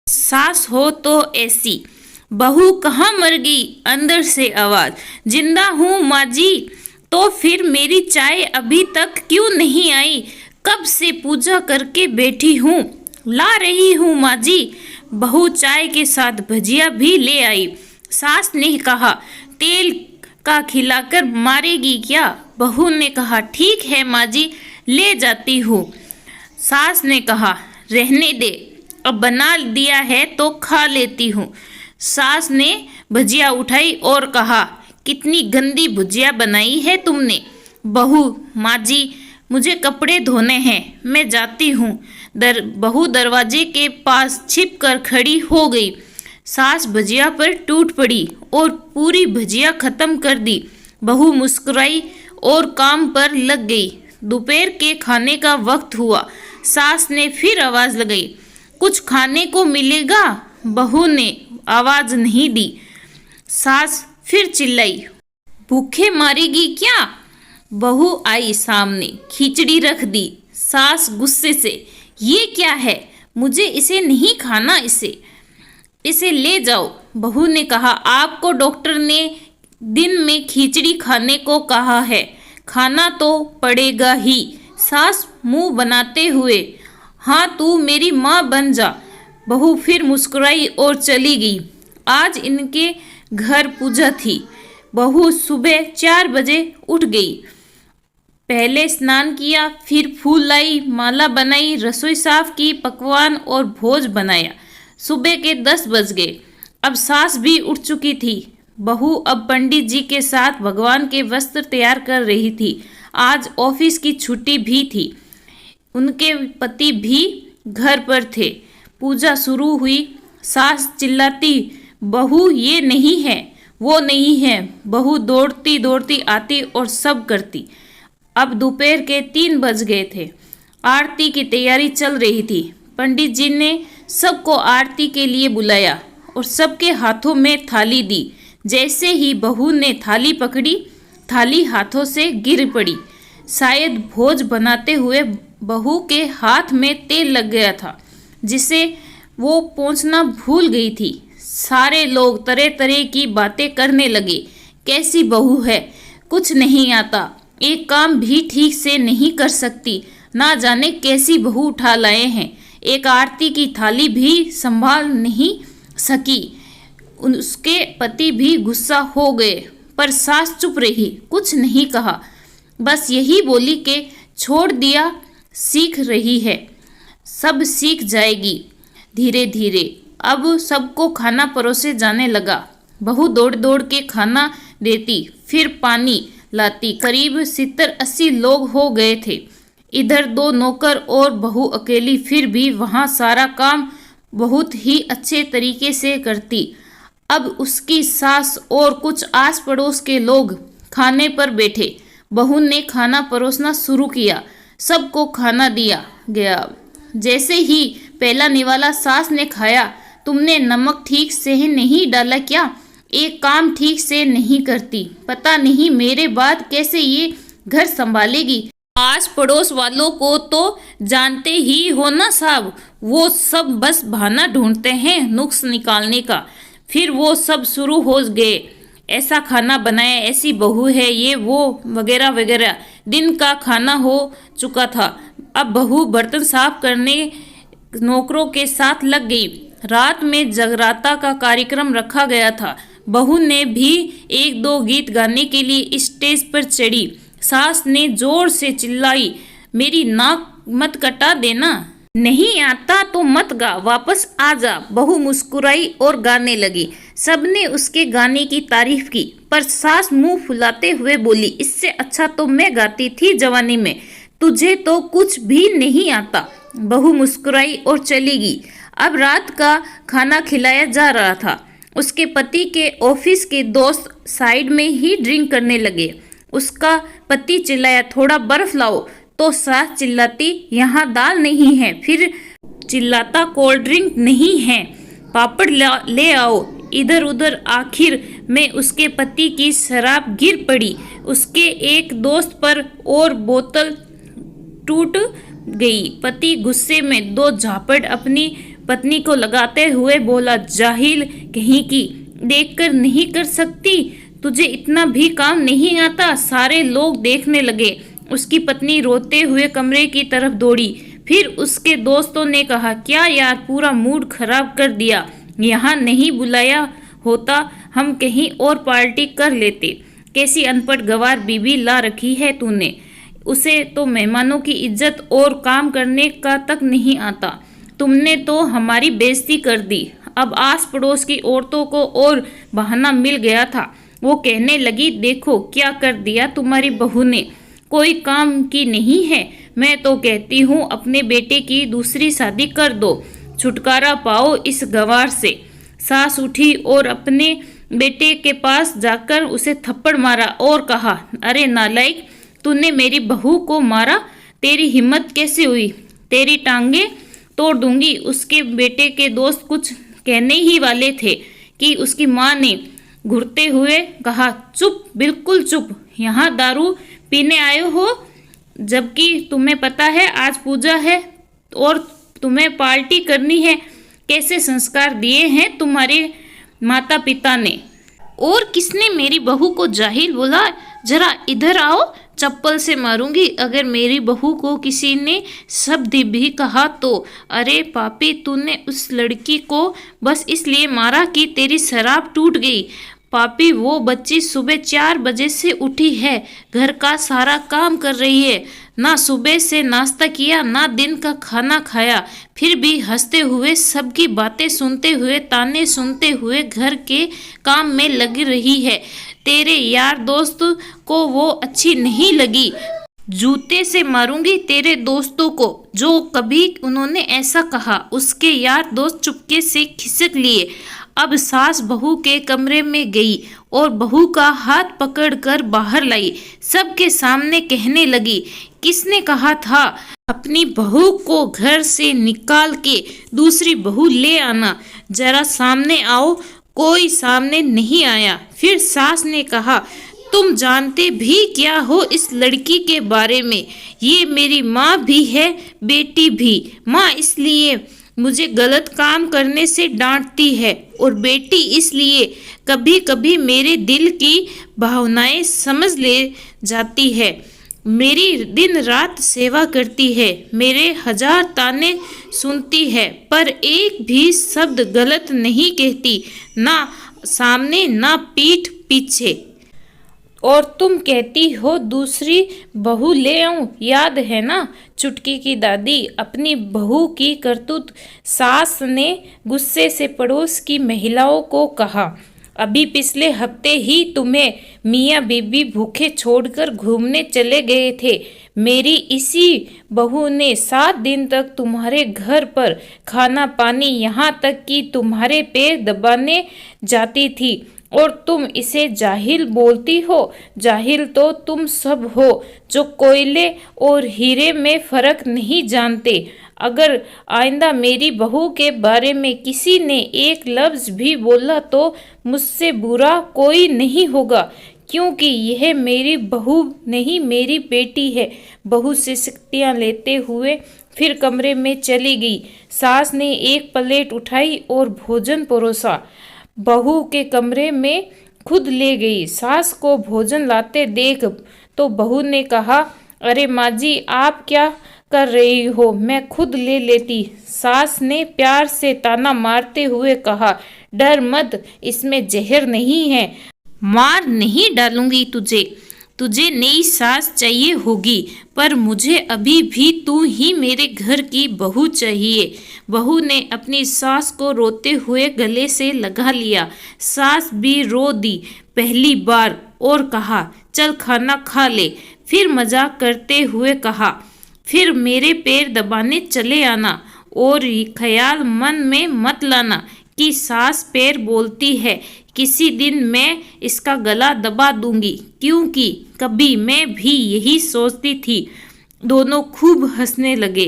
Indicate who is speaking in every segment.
Speaker 1: सास हो तो ऐसी, बहू कहाँ मर गई, अंदर से आवाज, जिंदा हूँ माँ जी। तो फिर मेरी चाय अभी तक क्यों नहीं आई, कब से पूजा करके बैठी हूँ, ला रही हूँ माँ जी। बहू चाय के साथ भजिया भी ले आई। सास ने कहा, तेल का खिलाकर मारेगी क्या? बहू ने कहा, ठीक है माँ जी, ले जाती हूँ। सास ने कहा, रहने दे, अब बना दिया है तो खा लेती हूँ। सास ने भजिया उठाई और कहा, कितनी गंदी भुजिया बनाई है तुमने। बहू, माँ जी, मुझे कपड़े धोने हैं, मैं जाती हूँ। बहू दरवाजे के पास छिप कर खड़ी हो गई। सास भजिया पर टूट पड़ी और पूरी भजिया खत्म कर दी। बहू मुस्कुराई और काम पर लग गई। दोपहर के खाने का वक्त हुआ। सास ने फिर आवाज लगाई, कुछ खाने को मिलेगा? बहू ने आवाज नहीं दी। सास फिर चिल्लाई, भूखे मारेगी क्या? बहू आई सामने, खिचड़ी रख दी। सास गुस्से से, ये क्या है, मुझे इसे नहीं खाना, इसे ले जाओ। बहू ने कहा, आपको डॉक्टर ने दिन में खिचड़ी खाने को कहा है, खाना तो पड़ेगा ही। सास मुंह बनाते हुए, हाँ तू मेरी माँ बन जा। बहू फिर मुस्कुराई और चली गई। आज इनके घर पूजा थी। बहू सुबह 4 बजे उठ गई। पहले स्नान किया, फिर फूल लाई, माला बनाई, रसोई साफ की, पकवान और भोज बनाया। सुबह के 10 बज गए। अब सास भी उठ चुकी थी। बहू अब पंडित जी के साथ भगवान के वस्त्र तैयार कर रही थी। आज ऑफिस की छुट्टी भी थी। उनके पति भी घर पर थे। पूजा शुरू हुई। सास चिल्लाती, बहू ये नहीं है, वो नहीं है। बहू दौड़ती दौड़ती आती और सब करती। अब दोपहर के 3 बज गए थे। आरती की तैयारी चल रही थी। पंडित जी ने सबको आरती के लिए बुलाया और सबके हाथों में थाली दी। जैसे ही बहू ने थाली पकड़ी, थाली हाथों से गिर पड़ी। शायद भोज बनाते हुए बहू के हाथ में तेल लग गया था, जिसे वो पोंछना भूल गई थी। सारे लोग तरह तरह की बातें करने लगे। कैसी बहू है, कुछ नहीं आता, एक काम भी ठीक से नहीं कर सकती, ना जाने कैसी बहू उठा लाए हैं, एक आरती की थाली भी संभाल नहीं सकी। उसके पति भी गुस्सा हो गए, पर सास चुप रही, कुछ नहीं कहा। बस यही बोली कि छोड़ दिया, सीख रही है, सब सीख जाएगी धीरे धीरे। अब सबको खाना परोसे जाने लगा। बहू दौड़ दौड़ के खाना देती, फिर पानी लाती। करीब 70-80 लोग हो गए थे। इधर 2 नौकर और बहू अकेली, फिर भी वहाँ सारा काम बहुत ही अच्छे तरीके से करती। अब उसकी सास और कुछ आस पड़ोस के लोग खाने पर बैठे। बहू ने खाना परोसना शुरू किया। सबको खाना दिया गया। जैसे ही पहला निवाला सास ने खाया, तुमने नमक ठीक से नहीं डाला क्या? एक काम ठीक से नहीं करती, पता नहीं मेरे बाद कैसे ये घर संभालेगी। आस पड़ोस वालों को तो जानते ही हो ना साहब, वो सब बस बहाना ढूंढते हैं नुक्स निकालने का। फिर वो सब शुरू हो गए, ऐसा खाना बनाया, ऐसी बहू है ये वो वगैरह वगैरह। दिन का खाना हो चुका था। अब बहू बर्तन साफ करने नौकरों के साथ लग गई। रात में जगराता का कार्यक्रम रखा गया था। बहू ने भी 1-2 गीत गाने के लिए स्टेज पर चढ़ी। सास ने जोर से चिल्लाई, मेरी नाक मत कटा देना, नहीं आता तो मत गा, वापस आ जा। बहू मुस्कुराई और गाने लगी। सबने उसके गाने की तारीफ की, पर सास मुंह फुलाते हुए बोली, इससे अच्छा तो मैं गाती थी जवानी में, तुझे तो कुछ भी नहीं आता। बहू मुस्कुराई और चली गई। अब रात का खाना खिलाया जा रहा था। उसके पति के ऑफिस के दोस्त साइड में ही ड्रिंक करने लगे। उसका पति चिल्लाया, थोड़ा बर्फ लाओ, तो सास चिल्लाती, यहाँ दाल नहीं है, फिर चिल्लाता, कोल्ड ड्रिंक नहीं है, पापड़ ले आओ। इधर उधर आखिर में उसके पति की शराब गिर पड़ी। उसके एक दोस्त पर और बोतल टूट गई। पति गुस्से में 2 झापड़ अपनी पत्नी को लगाते हुए बोला, जाहिल कहीं की, देखकर नहीं कर सकती, तुझे इतना भी काम नहीं आता। सारे लोग देखने लगे। उसकी पत्नी रोते हुए कमरे की तरफ दौड़ी। फिर उसके दोस्तों ने कहा, क्या यार, पूरा मूड खराब कर दिया, यहाँ नहीं बुलाया होता, हम कहीं और पार्टी कर लेते। कैसी अनपढ़ गंवार बीबी ला रखी है तूने, उसे तो मेहमानों की इज्जत और काम करने का तक नहीं आता। तुमने तो हमारी बेइज्जती कर दी। अब आस पड़ोस की औरतों को और बहाना मिल गया था। वो कहने लगी, देखो क्या कर दिया तुम्हारी बहू ने, कोई काम की नहीं है। मैं तो कहती हूँ अपने बेटे की दूसरी शादी कर दो, छुटकारा पाओ इस गंवार से। सास उठी और अपने बेटे के पास जाकर उसे थप्पड़ मारा और कहा, अरे नालायक, तूने मेरी बहू को मारा, तेरी हिम्मत कैसे हुई, तेरी टांगे तोड़ दूंगी। उसके बेटे के दोस्त कुछ कहने ही वाले थे कि उसकी माँ ने घुरते हुए कहा, चुप, बिल्कुल चुप, यहाँ दारू पीने आए हो, जबकि तुम्हें पता है आज पूजा है और तुम्हें पार्टी करनी है। कैसे संस्कार दिए हैं तुम्हारे माता पिता ने। और किसने मेरी बहू को जाहिल बोला, जरा इधर आओ, चप्पल से मारूंगी अगर मेरी बहू को किसी ने शब्द भी कहा तो। अरे पापी, तूने उस लड़की को बस इसलिए मारा कि तेरी शराब टूट गई। पापी, वो बच्ची सुबह 4 बजे से उठी है, घर का सारा काम कर रही है, ना सुबह से नाश्ता किया, ना दिन का खाना खाया, फिर भी हंसते हुए, सबकी बातें सुनते हुए, ताने सुनते हुए घर के काम में लगी रही है। तेरे यार दोस्त को वो अच्छी नहीं लगी, जूते से मारूंगी तेरे दोस्तों को जो कभी उन्होंने ऐसा कहा। उसके यार दोस्त चुपके से खिसक लिए। अब सास बहू के कमरे में गई और बहू का हाथ पकड़कर बाहर लाई। सबके सामने कहने लगी, किसने कहा था अपनी बहू को घर से निकाल के दूसरी बहू ले आना, जरा सामने आओ। कोई सामने नहीं आया। फिर सास ने कहा, तुम जानते भी क्या हो इस लड़की के बारे में, ये मेरी माँ भी है, बेटी भी। माँ इसलिए मुझे गलत काम करने से डांटती है और बेटी इसलिए कभी कभी मेरे दिल की भावनाएं समझ ले जाती है। मेरी दिन रात सेवा करती है, मेरे 1000 ताने सुनती है, पर एक भी शब्द गलत नहीं कहती, ना सामने ना पीठ पीछे। और तुम कहती हो दूसरी बहू ले आऊं, याद है ना चुटकी की दादी। अपनी बहू की करतूत सास ने गुस्से से पड़ोस की महिलाओं को कहा, अभी पिछले हफ्ते ही तुम्हें मियाँ बीबी भूखे छोड़कर घूमने चले गए थे। मेरी इसी बहू ने 7 दिन तक तुम्हारे घर पर खाना पानी, यहाँ तक कि तुम्हारे पैर दबाने जाती थी, और तुम इसे जाहिल बोलती हो। जाहिल तो तुम सब हो जो कोयले और हीरे में फर्क नहीं जानते। अगर आइंदा मेरी बहू के बारे में किसी ने एक लफ्ज़ भी बोला तो मुझसे बुरा कोई नहीं होगा, क्योंकि यह मेरी बहू नहीं, मेरी बेटी है। बहू से शक्तियाँ लेते हुए फिर कमरे में चली गई। सास ने एक प्लेट उठाई और भोजन परोसा, बहू के कमरे में खुद ले गई। सास को भोजन लाते देख तो बहू ने कहा, अरे माँ जी, आप क्या कर रही हो, मैं खुद ले लेती। सास ने प्यार से ताना मारते हुए कहा, डर मत, इसमें जहर नहीं है, मार नहीं डालूंगी तुझे। तुझे नई सास चाहिए होगी, पर मुझे अभी भी तू ही मेरे घर की बहू चाहिए। बहू ने अपनी सास को रोते हुए गले से लगा लिया। सास भी रो दी पहली बार और कहा, चल खाना खा ले। फिर मजाक करते हुए कहा, फिर मेरे पैर दबाने चले आना, और ख्याल मन में मत लाना कि सास पैर बोलती है। किसी दिन मैं इसका गला दबा दूंगी, क्योंकि कभी मैं भी यही सोचती थी। दोनों खूब हंसने लगे।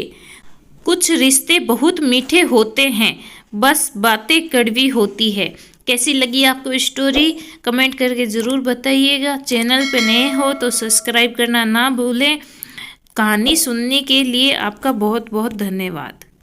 Speaker 1: कुछ रिश्ते बहुत मीठे होते हैं, बस बातें कड़वी होती है। कैसी लगी आपको स्टोरी, कमेंट करके ज़रूर बताइएगा। चैनल पे नए हो तो सब्सक्राइब करना ना भूलें। कहानी सुनने के लिए आपका बहुत बहुत धन्यवाद।